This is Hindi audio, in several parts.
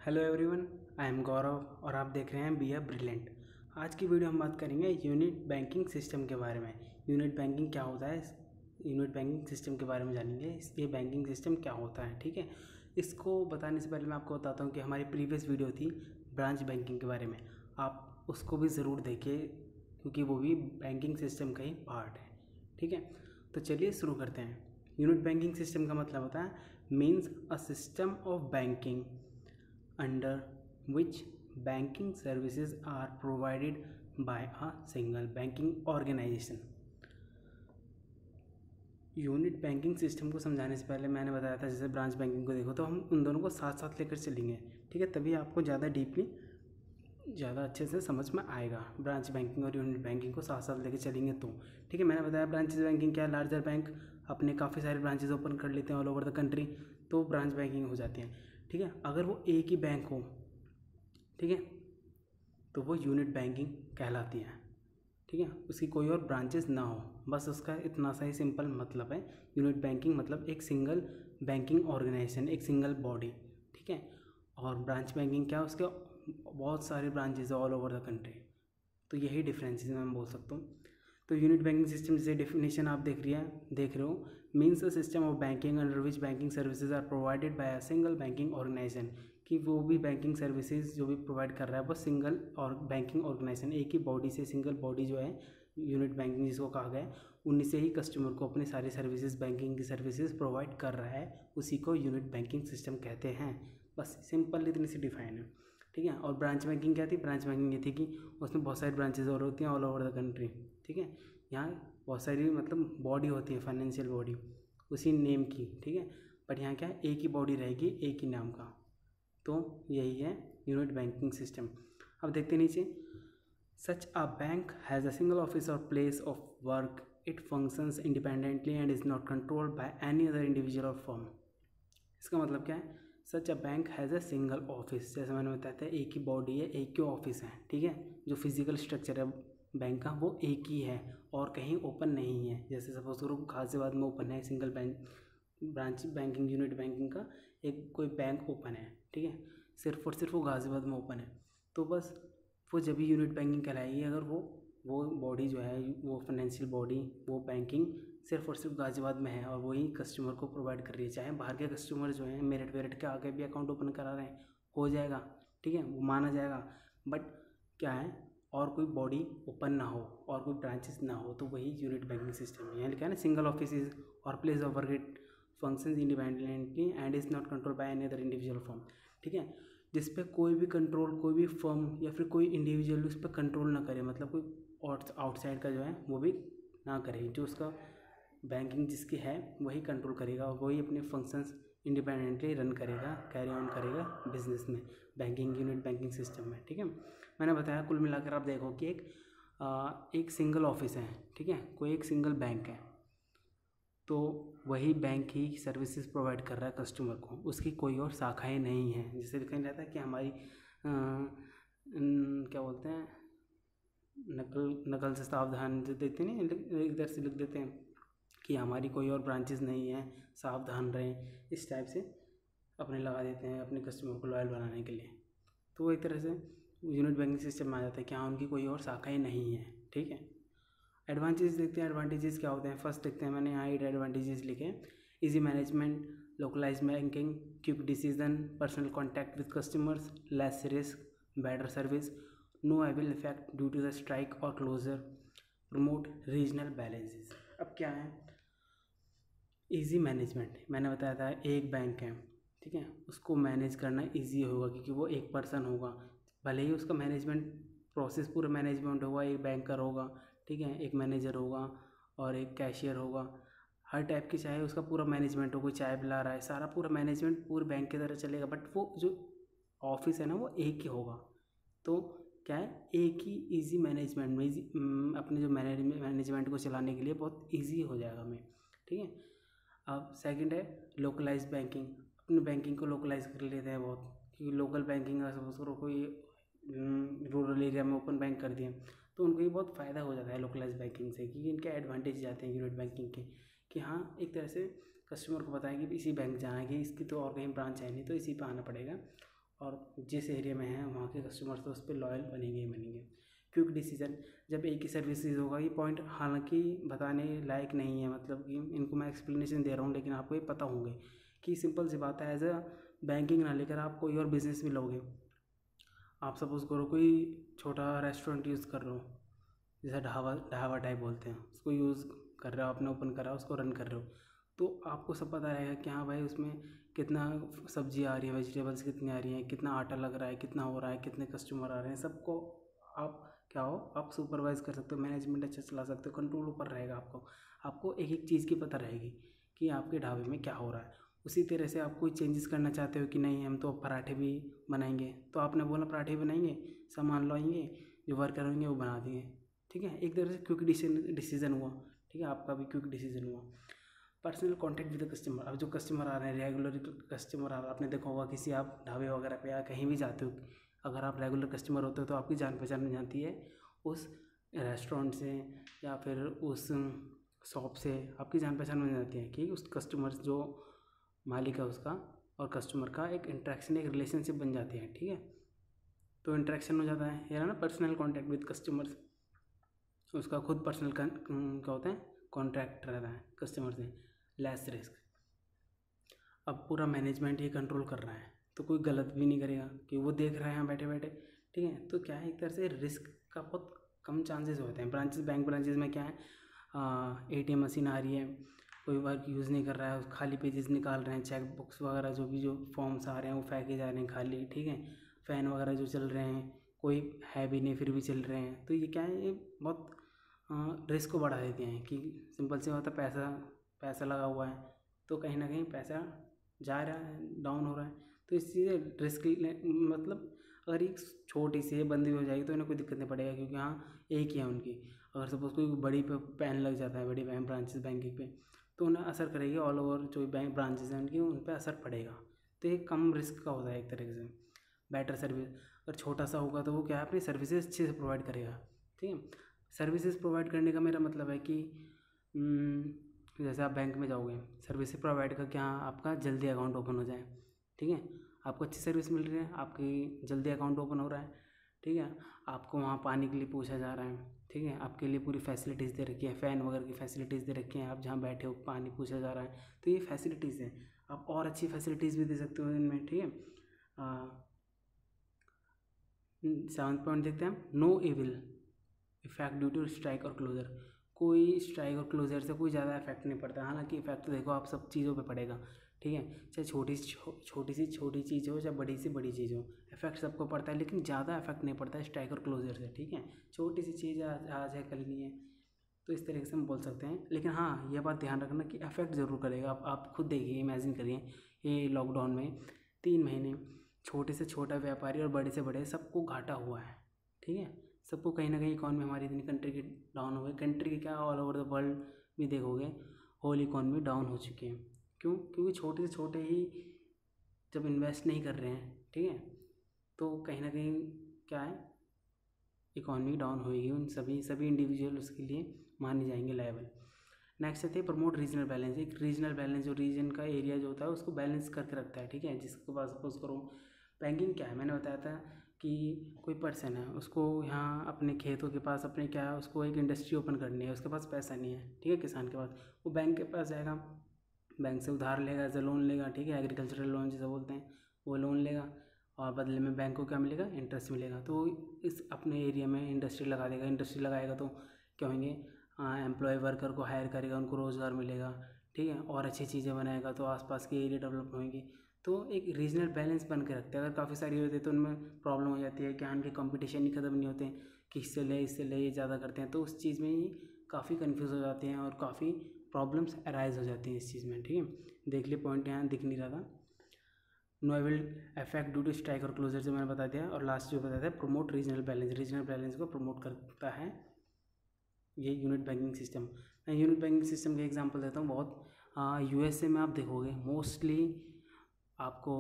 हेलो एवरीवन, आई एम गौरव और आप देख रहे हैं बी ए ब्रिलियंट। आज की वीडियो हम बात करेंगे यूनिट बैंकिंग सिस्टम के बारे में। यूनिट बैंकिंग क्या होता है, यूनिट बैंकिंग सिस्टम के बारे में जानेंगे। ये बैंकिंग सिस्टम क्या होता है, ठीक है। इसको बताने से पहले मैं आपको बताता हूँ कि हमारी प्रीवियस वीडियो थी ब्रांच बैंकिंग के बारे में, आप उसको भी ज़रूर देखिए क्योंकि वो भी बैंकिंग सिस्टम का ही पार्ट है, ठीक है। तो चलिए शुरू करते हैं। यूनिट बैंकिंग सिस्टम का मतलब होता है means a system of banking under which banking services are provided by a single banking organization। Unit banking system को समझाने से पहले मैंने बताया था जैसे ब्रांच बैंकिंग को देखो तो हम उन दोनों को साथ साथ लेकर चलेंगे, ठीक है। तभी आपको ज़्यादा डीपली ज़्यादा अच्छे से समझ में आएगा। ब्रांच बैंकिंग और यूनिट बैंकिंग को साथ साथ लेकर चलेंगे तो ठीक है। मैंने बताया ब्रांचेस बैंकिंग क्या है, लार्जर बैंक अपने काफ़ी सारे ब्रांचेस ओपन कर लेते हैं ऑल ओवर द कंट्री, तो ब्रांच बैंकिंग हो जाती है, ठीक है। अगर वो एक ही बैंक हो, ठीक है, तो वो यूनिट बैंकिंग कहलाती है, ठीक है। उसकी कोई और ब्रांचेस ना हो, बस उसका इतना सा ही सिंपल मतलब है। यूनिट बैंकिंग मतलब एक सिंगल बैंकिंग ऑर्गेनाइजेशन, एक सिंगल बॉडी, ठीक है। और ब्रांच बैंकिंग क्या है, उसके बहुत सारे ब्रांचेज है ऑल ओवर द कंट्री, तो यही डिफरेंसेस मैं बोल सकता हूँ। तो यूनिट बैंकिंग सिस्टम जैसे डेफिनेशन आप देख रहे हो, means a system of banking under which banking services are provided by a single banking organisation, कि वो भी बैंकिंग सर्विसेज जो भी प्रोवाइड कर रहा है वो सिंगल और बैंकिंग ऑर्गेनाइजेशन, एक ही बॉडी से, सिंगल बॉडी जो है यूनिट बैंकिंग जिसको कहा गया है, उन्हीं से ही कस्टमर को अपनी सारी सर्विसेज, बैंकिंग की सर्विसेज प्रोवाइड कर रहा है, उसी को यूनिट बैंकिंग सिस्टम कहते हैं। बस सिंपल इतनी सी डिफाइन है, ठीक है। और ब्रांच बैंकिंग क्या थी, ब्रांच बैंकिंग ये थी कि उसमें बहुत सारी ब्रांचेज और होती हैं ऑल ओवर द कंट्री, ठीक है। यहाँ बहुत सारी मतलब बॉडी होती है, फाइनेंशियल बॉडी उसी नेम की, ठीक है। बट यहाँ क्या है, एक ही बॉडी रहेगी एक ही नाम का, तो यही है यूनिट बैंकिंग सिस्टम। अब देखते नीचे, such a bank has a single office or place of work, it functions independently and is not controlled by any other individual or firm. इसका मतलब क्या है, such a bank has a single office, जैसे मैंने बताया था एक ही बॉडी है, एक ही ऑफिस है, ठीक है। जो फिजिकल स्ट्रक्चर है बैंक का वो एक ही है और कहीं ओपन नहीं है। जैसे सपोज करो गाजियाबाद में ओपन है single bank, branch banking unit banking का एक कोई बैंक ओपन है, ठीक है, सिर्फ और सिर्फ वो गाजियाबाद में ओपन है, तो बस वो जब भी यूनिट बैंकिंग कहलाएगी अगर वो बॉडी जो है, वो फाइनेंशियल बॉडी, वो बैंकिंग सिर्फ और सिर्फ गाजियाबाद में है और वही कस्टमर को प्रोवाइड कर रही है। चाहे बाहर के कस्टमर जो हैं मेरिट वेरिट के आगे भी अकाउंट ओपन करा रहे हैं, हो जाएगा, ठीक है, वो माना जाएगा। बट क्या है, और कोई बॉडी ओपन ना हो और कोई ब्रांचेस ना हो, तो वही यूनिट बैंकिंग सिस्टम है। यहाँ लिखा है ना, सिंगल ऑफिस इज और place of work, it functions independently and is not control by any other individual firm, ठीक है। जिस पे कोई भी कंट्रोल, कोई भी फर्म या फिर कोई इंडिविजुअल उस पर कंट्रोल ना करे, मतलब कोई आउटसाइड का जो है वो भी ना करे, जो उसका बैंकिंग जिसकी है वही कंट्रोल करेगा और वही अपने फंक्शंस इंडिपेंडेंटली रन करेगा, कैरी ऑन करेगा बिजनेस में, बैंकिंग यूनिट बैंकिंग सिस्टम में, ठीक है। मैंने बताया कुल मिलाकर आप देखो कि एक सिंगल ऑफिस है, ठीक है, कोई एक सिंगल बैंक है, तो वही बैंक ही सर्विसेज प्रोवाइड कर रहा है कस्टमर को, उसकी कोई और शाखाएं नहीं हैं। जैसे लिखा रहता है कि हमारी क्या बोलते हैं, नकल से सावधान देते नहीं, इधर से लिख देते हैं कि हमारी कोई और ब्रांचेस नहीं है, सावधान रहें, इस टाइप से अपने लगा देते हैं अपने कस्टमर को लॉयल बनाने के लिए। तो वो एक तरह से यूनिट बैंकिंग सिस्टम में आ जाता है कि हाँ उनकी कोई और शाखाएं नहीं है, ठीक है। एडवांटेजेस देखते हैं, एडवांटेजेस क्या होते हैं। फर्स्ट देखते हैं, मैंने यहाँ 8 एडवांटेजेस लिखे हैं। Easy management, localise banking, quick decision, personal contact with customers, less risk, better service, no evil effect due to the strike और क्लोजर, प्रमोट रीजनल बैलेंसेस। अब क्या है, ईजी मैनेजमेंट, मैंने बताया था एक बैंक है, ठीक है, उसको मैनेज करना ईजी होगा क्योंकि वो एक पर्सन होगा, भले ही उसका मैनेजमेंट प्रोसेस पूरा मैनेजमेंट होगा, एक बैंकर होगा, ठीक है, एक मैनेजर होगा और एक कैशियर होगा, हर टाइप की, चाहे उसका पूरा मैनेजमेंट हो, कोई चाय पिला रहा है, सारा पूरा मैनेजमेंट पूरे बैंक की तरह चलेगा, बट वो जो ऑफिस है ना वो एक ही होगा। तो क्या है, एक ही ईजी मैनेजमेंट में अपने जो मैनेजमेंट को चलाने के लिए बहुत ईजी हो जाएगा हमें, ठीक है। अब सेकंड है लोकलाइज बैंकिंग, अपने बैंकिंग को लोकलाइज कर लेते हैं बहुत, क्योंकि लोकल बैंकिंग का सपोज करो कोई रूरल एरिया में ओपन बैंक कर दिए तो उनको ये बहुत फ़ायदा हो जाता है लोकलाइज बैंकिंग से, क्योंकि इनके एडवांटेज जाते हैं यूनिट बैंकिंग के, कि हाँ एक तरह से कस्टमर को बताएं कि इसी बैंक जाना है, कि इसकी तो और कहीं ब्रांच है नहीं तो इसी पे आना पड़ेगा और जिस एरिया में हैं वहाँ के कस्टमर्स तो उस पर लॉयल बनेंगे ही बनेंगे। क्विक डिसीजन, जब एक ही सर्विसेज होगा, ये पॉइंट हालांकि बताने लायक नहीं है, मतलब कि इनको मैं एक्सप्लेनेशन दे रहा हूँ लेकिन आपको ये पता होंगे कि सिंपल सी बात है। एज अ बैंकिंग ना लेकर आप कोई और बिजनेस भी लोगे। आप सपोज़ करो कोई छोटा रेस्टोरेंट यूज़ कर रहे हो, जैसा ढाबा ढाबा टाइप बोलते हैं, उसको यूज़ कर रहे हो, आपने ओपन करा, उसको रन कर रहे हो, तो आपको सब पता रहेगा कि हाँ भाई उसमें कितना सब्जी आ रही है, वेजिटेबल्स कितनी आ रही हैं, कितना आटा लग रहा है, कितना हो रहा है, कितने कस्टमर आ रहे हैं, सबको आप क्या हो, आप सुपरवाइज कर सकते हो, मैनेजमेंट अच्छा चला सकते हो, कंट्रोल ऊपर रहेगा आपको। आपको एक एक चीज़ की पता रहेगी कि आपके ढाबे में क्या हो रहा है। उसी तरह से आप कोई चेंजेस करना चाहते हो कि नहीं हम तो पराठे भी बनाएंगे, तो आपने बोला पराठे बनाएंगे, सामान लाएंगे, जो वर्कर होंगे वो बना देंगे, ठीक है। एक तरह से क्विक डिसीजन हुआ, ठीक है, आपका भी क्विक डिसीजन हुआ। Personal contact with the customer, अब जो कस्टमर आ रहे हैं, रेगुलर कस्टमर आ रहा है, आपने देखा होगा किसी आप ढाबे वगैरह पे या कहीं भी जाते हो, अगर आप रेगुलर कस्टमर होते हो तो आपकी जान पहचान बन जाती है उस रेस्टोरेंट से या फिर उस शॉप से, आपकी जान पहचान बन जाती है कि उस कस्टमर जो मालिक है उसका और कस्टमर का एक इंटरेक्शन, एक रिलेशनशिप बन जाती है, ठीक है। तो इंटरेक्शन हो जाता है, ये ना पर्सनल कॉन्टैक्ट विद कस्टमर्स, उसका खुद पर्सनल क्या होता है, कॉन्ट्रैक्ट रहता है कस्टमर से, लेस रिस्क। अब पूरा मैनेजमेंट ये कंट्रोल कर रहा है तो कोई गलत भी नहीं करेगा कि वो देख रहे हैं बैठे बैठे, ठीक है। तो क्या है, एक तरह से रिस्क का बहुत कम चांसेस होते हैं। ब्रांचेस, बैंक ब्रांचेस में क्या है, ATM मशीन आ रही है, कोई वर्क यूज़ नहीं कर रहा है, खाली पेजेस निकाल रहे हैं, चेक बुक्स वगैरह जो फॉर्म्स आ रहे हैं वो फेंके जा रहे हैं खाली, ठीक है। फ़ैन वगैरह जो चल रहे हैं कोई है भी नहीं फिर भी चल रहे हैं, तो ये क्या है, ये बहुत रिस्क को बढ़ा देते हैं कि सिंपल सी बात है, पैसा लगा हुआ है तो कहीं ना कहीं पैसा जा रहा है, डाउन हो रहा है। तो इस चीज़ रिस्क मतलब अगर एक छोटी सी बंदी हो जाएगी तो इन्हें कोई दिक्कत नहीं पड़ेगा, क्योंकि हाँ एक ही है उनकी। अगर सपोज़ कोई बड़ी पे पैन लग जाता है, बड़ी बैंक ब्रांचेस बैंकिंग पे, तो उन्हें असर करेगी, ऑल ओवर जो बैंक ब्रांचेस हैं उनकी उन पर असर पड़ेगा। तो ये कम रिस्क का होता है एक तरीके से, बेटर सर्विस। अगर छोटा सा होगा तो वो क्या है, अपनी सर्विसेज अच्छे से प्रोवाइड करेगा, ठीक है। सर्विसेज प्रोवाइड करने का मेरा मतलब है कि जैसे आप बैंक में जाओगे, सर्विसेज प्रोवाइड करके हाँ आपका जल्दी अकाउंट ओपन हो जाए, ठीक है, आपको अच्छी सर्विस मिल रही है, आपकी जल्दी अकाउंट ओपन हो रहा है, ठीक है। आपको वहाँ पानी के लिए पूछा जा रहा है, ठीक है, आपके लिए पूरी फैसिलिटीज़ दे रखी है, फ़ैन वगैरह की फैसिलिटीज़ दे रखी हैं, आप जहाँ बैठे हो पानी पूछा जा रहा है, तो ये फैसिलिटीज़ हैं। आप और अच्छी फैसिलिटीज़ भी दे सकते हो इनमें, ठीक है। 7th पॉइंट देखते हैं हम, no evil effect due to strike और क्लोजर। कोई स्ट्राइक और क्लोजर से कोई ज़्यादा इफेक्ट नहीं पड़ता, हालांकि इफेक्ट तो देखो आप सब चीज़ों पे पड़ेगा, ठीक है, चाहे छोटी सी छोटी चीज़ हो चाहे बड़ी सी बड़ी चीज़ हो, इफेक्ट सबको पड़ता है, लेकिन ज़्यादा इफेक्ट नहीं पड़ता है स्ट्राइक और क्लोजर से, ठीक है। छोटी सी चीज़ आज है कल नहीं है, तो इस तरीके से हम बोल सकते हैं। लेकिन हाँ ये बात ध्यान रखना कि इफेक्ट ज़रूर करेगा। आप खुद देखिए, इमेजिन करिए ये लॉकडाउन में 3 महीने छोटे से छोटा व्यापारी और बड़े से बड़े सबको घाटा हुआ है, ठीक है। सबको कहीं ना कहीं इकॉनमी हमारी इतनी कंट्री की डाउन हो गई, कंट्री की क्या ऑल ओवर द वर्ल्ड भी देखोगे होल इकॉनमी डाउन हो चुकी है। क्यों? क्योंकि छोटे से छोटे ही जब इन्वेस्ट नहीं कर रहे हैं, ठीक है, तो कहीं ना कहीं क्या है, इकॉनमी डाउन होएगी, उन सभी इंडिविजुअल उसके लिए माने जाएंगे लायबल। नेक्स्ट आती है प्रमोट रीजनल बैलेंस। एक रीजनल बैलेंस, जो रीजन का एरिया जो होता है उसको बैलेंस करके रखता है, ठीक है। जिसके पास सपोज करो बैंकिंग क्या है, मैंने बताया था कि कोई पर्सन है, उसको यहाँ अपने खेतों के पास अपने क्या है, उसको एक इंडस्ट्री ओपन करनी है, उसके पास पैसा नहीं है, ठीक है, किसान के पास, वो बैंक के पास जाएगा, बैंक से उधार लेगा, एज लोन लेगा, ठीक है, एग्रीकल्चरल लोन जिसे बोलते हैं, वो लोन लेगा और बदले में बैंक को क्या मिलेगा, इंटरेस्ट मिलेगा। तो इस अपने एरिया में इंडस्ट्री लगा देगा, इंडस्ट्री लगाएगा तो क्या होंगे, एम्प्लॉय वर्कर को हायर करेगा, उनको रोज़गार मिलेगा, ठीक है, और अच्छी चीज़ें बनाएगा तो आसपास के एरिया डेवलप होंगे। तो एक रीजनल बैलेंस बन के रखते हैं। अगर काफ़ी सारी होती है तो उनमें प्रॉब्लम हो जाती है कि उनके कंपटीशन ही ख़त्म नहीं होते, कि इससे ले ये ज़्यादा करते हैं, तो उस चीज़ में ही काफ़ी कन्फ्यूज़ हो जाते हैं और काफ़ी प्रॉब्लम्स अराइज हो जाती हैं इस चीज़ में, ठीक है। देख लिए पॉइंट यहाँ दिख नहीं रहा था, no evil effect due to strike और क्लोजर जो मैंने बता दिया, और लास्ट जो बताया था promote regional balance, regional balance को प्रमोट करता है ये यूनिट बैंकिंग सिस्टम। मैं यूनिट बैंकिंग सिस्टम के एग्जांपल देता हूँ बहुत। USA में आप देखोगे मोस्टली आपको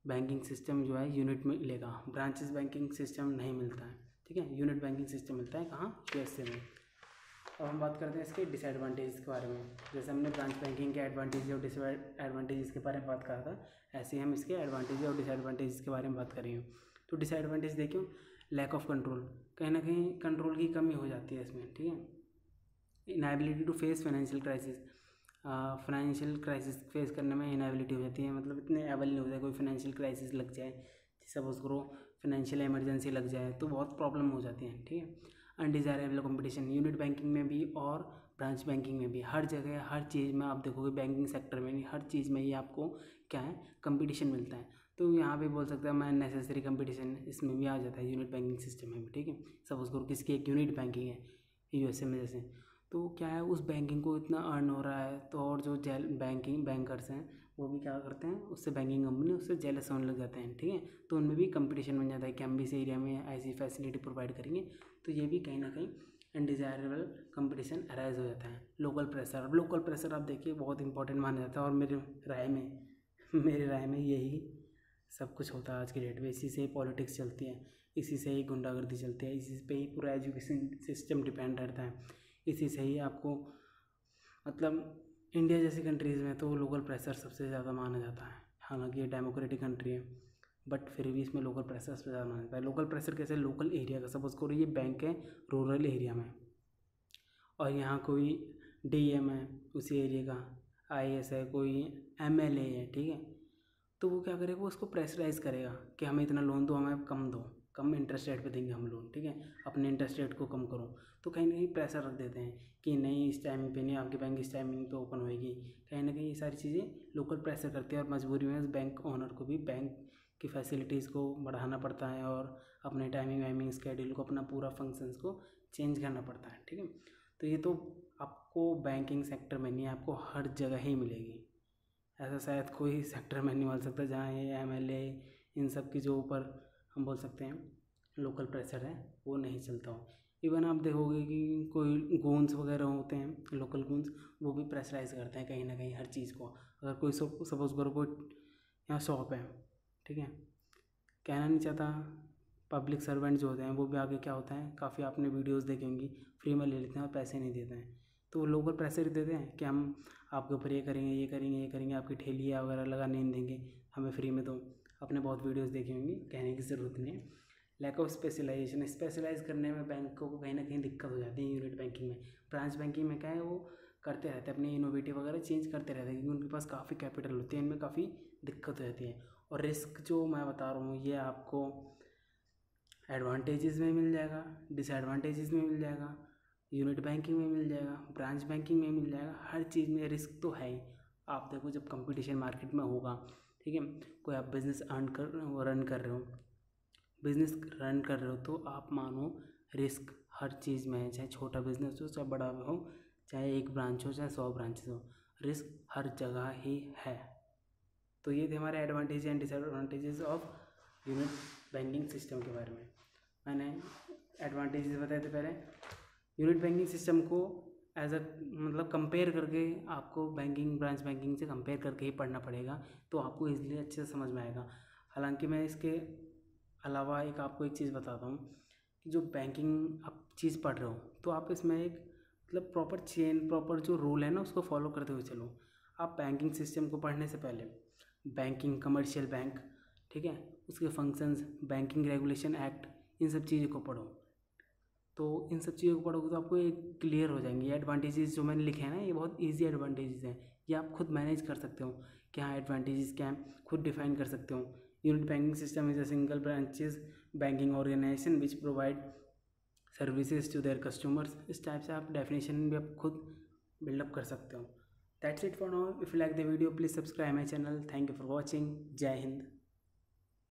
बैंकिंग सिस्टम जो है यूनिट में मिलेगा, ब्रांचेस बैंकिंग सिस्टम नहीं मिलता है, ठीक है। यूनिट बैंकिंग सिस्टम मिलता है कहाँ, USA में। अब हम बात करते हैं इसके डिसएडवांटेज के बारे में। जैसे हमने ब्रांच बैंकिंग के एडवांटेज और डिसएडवांटेज के बारे में बात करा था, ऐसे ही हम इसके एडवांटेज और डिसएडवांटेज के बारे में बात करेंगे। तो डिसएडवांटेज देखियो, लैक ऑफ कंट्रोल, कहीं ना कहीं कंट्रोल की कमी हो जाती है इसमें, ठीक है। Inability to face financial crisis face करने में इनएबिलिटी हो जाती है, मतलब इतने एबल नहीं होता है। कोई फाइनेंशियल क्राइसिस लग जाए, सपोज करो फाइनेंशियल इमरजेंसी लग जाए, तो बहुत प्रॉब्लम हो जाती है, ठीक है। अनडिज़ायरेबल कंपटीशन, यूनिट बैंकिंग में भी और ब्रांच बैंकिंग में भी, हर जगह हर चीज़ में आप देखोगे, बैंकिंग सेक्टर में नहीं, हर चीज़ में ही आपको क्या है, कंपटीशन मिलता है। तो यहाँ पे बोल सकते हैं मैं नेसेसरी कंपटीशन इसमें भी आ जाता है, यूनिट बैंकिंग सिस्टम में भी, ठीक है। सपोज करो किसकी एक यूनिट बैंकिंग है यूएसए में जैसे, तो क्या है, उस बैंकिंग को इतना अर्न हो रहा है, तो और जो बैंकर्स हैं वो भी क्या करते हैं, उससे बैंकिंग कंपनी उससे जेलस होने लग जाते हैं, ठीक है। तो उनमें भी कंपटीशन बन जाता है कि हम भी इस एरिया में ऐसी फैसिलिटी प्रोवाइड करेंगे। तो ये भी कहीं ना कहीं अनडिज़ायरेबल कंपटीशन अराइज हो जाता है। लोकल प्रेशर, अब लोकल प्रेशर आप देखिए बहुत इंपॉर्टेंट माना जाता है, और मेरी राय में यही सब कुछ होता है आज की डेट में। इसी से ही पॉलिटिक्स चलती है, इसी से ही गुंडागर्दी चलती है, इसी पे ही पूरा एजुकेशन सिस्टम डिपेंड रहता है, इसी से ही आपको, मतलब इंडिया जैसी कंट्रीज़ में तो लोकल प्रेशर सबसे ज़्यादा माना जाता है। हालांकि ये डेमोक्रेटिक कंट्री है, बट फिर भी इसमें लोकल प्रेशर सबसे ज़्यादा माना जाता है। लोकल प्रेशर कैसे, लोकल एरिया का, सपोज करो ये बैंक है रूरल एरिया में, और यहाँ कोई डीएम है उसी एरिया का, आईएएस है, कोई एमएलए है, ठीक है। तो वो क्या करेगा, वो उसको प्रेशराइज करेगा कि हमें इतना लोन दो, हमें कम दो, कम इंटरेस्ट रेट पे देंगे हम लोन, ठीक है, अपने इंटरेस्ट रेट को कम करो। तो कहीं ना कहीं प्रेशर रख देते हैं कि नहीं इस टाइमिंग पे नहीं, आपकी बैंक इस टाइमिंग पे ओपन होएगी। कहीं ना कहीं ये सारी चीज़ें लोकल प्रेशर करती है, और मजबूरी में उस बैंक ओनर को भी बैंक की फैसिलिटीज़ को बढ़ाना पड़ता है, और अपने टाइमिंग स्केड्यूल को, अपना पूरा फंक्शंस को चेंज करना पड़ता है, ठीक है। तो ये तो आपको बैंकिंग सेक्टर में नहीं, आपको हर जगह ही मिलेगी। ऐसा शायद कोई सेक्टर में नहीं मिल सकता जहाँ ये एमएलए इन सब की जो ऊपर हम बोल सकते हैं लोकल प्रेशर है वो नहीं चलता हो। इवन आप देखोगे कि कोई गूंस वगैरह होते हैं, लोकल गूंस, वो भी प्रेशराइज करते हैं कहीं ना कहीं हर चीज़ को। अगर कोई सपोज करो कोई यहाँ शॉप है, ठीक है, कहना नहीं चाहता, पब्लिक सर्वेंट जो होते हैं वो भी आगे क्या होता है, काफ़ी आपने वीडियोज़ देखी होंगी, फ्री में ले लेते हैं और पैसे नहीं देते हैं। तो वो लोकल प्रेशर देते हैं कि हम आपके ऊपर ये करेंगे, ये करेंगे, ये करेंगे, आपकी ठेलियाँ वगैरह लगा नहीं देंगे, हमें फ्री में दो। आपने बहुत वीडियोस देखी होंगी, कहने की ज़रूरत नहीं है। लैक ऑफ स्पेशलाइजेशन, स्पेशलाइज करने में बैंकों को कहीं ना कहीं दिक्कत हो जाती है यूनिट बैंकिंग में। ब्रांच बैंकिंग में क्या है, वो करते रहते हैं अपने इनोवेटिव वगैरह चेंज करते रहते हैं, क्योंकि उनके पास काफ़ी कैपिटल होती है, इनमें काफ़ी दिक्कत हो जाती है। और रिस्क जो मैं बता रहा हूँ ये आपको एडवांटेजेस में मिल जाएगा, डिसएडवांटेजेस में मिल जाएगा, यूनिट बैंकिंग में मिल जाएगा, ब्रांच बैंकिंग में मिल जाएगा, हर चीज़ में रिस्क तो है ही। आप देखो जब कंपटीशन मार्केट में होगा, ठीक है, कोई आप बिज़नेस रन कर रहे हो, तो आप मानो रिस्क हर चीज़ में है, चाहे छोटा बिजनेस हो चाहे बड़ा हो, चाहे एक ब्रांच हो चाहे 100 ब्रांचेस हो, रिस्क हर जगह ही है। तो ये थे हमारे advantage and disadvantages of unit banking system के बारे में। मैंने एडवांटेजेस बताए थे पहले। यूनिट बैंकिंग सिस्टम को एज अ मतलब कंपेयर करके आपको बैंकिंग ब्रांच बैंकिंग से कंपेयर करके ही पढ़ना पड़ेगा, तो आपको इजीली अच्छे से समझ में आएगा। हालांकि मैं इसके अलावा आपको एक चीज़ बताता हूँ कि जो बैंकिंग आप चीज़ पढ़ रहे हो, तो आप इसमें एक मतलब प्रॉपर जो रूल है ना उसको फॉलो करते हुए चलो। आप बैंकिंग सिस्टम को पढ़ने से पहले बैंकिंग, कमर्शियल बैंक, ठीक है, उसके फंक्शंस, बैंकिंग रेगुलेशन एक्ट, इन सब चीज़ों को पढ़ो। तो इन सब चीज़ों को पढ़ोगे तो आपको एक क्लियर हो जाएंगी। एडवांटेजेस जो मैंने लिखे हैं ना, ये बहुत इजी एडवांटेजेस हैं, ये आप खुद मैनेज कर सकते हो कि हाँ एडवांटेजेस क्या हैं, खुद डिफाइन कर सकते हो। Unit banking system is a single branches banking organisation which provide services to their customers. इस टाइप से आप डेफिनेशन भी आप खुद बिल्डअप कर सकते हो। That's it for now. If you like the video please subscribe my channel. Thank you for watching. जय हिंद।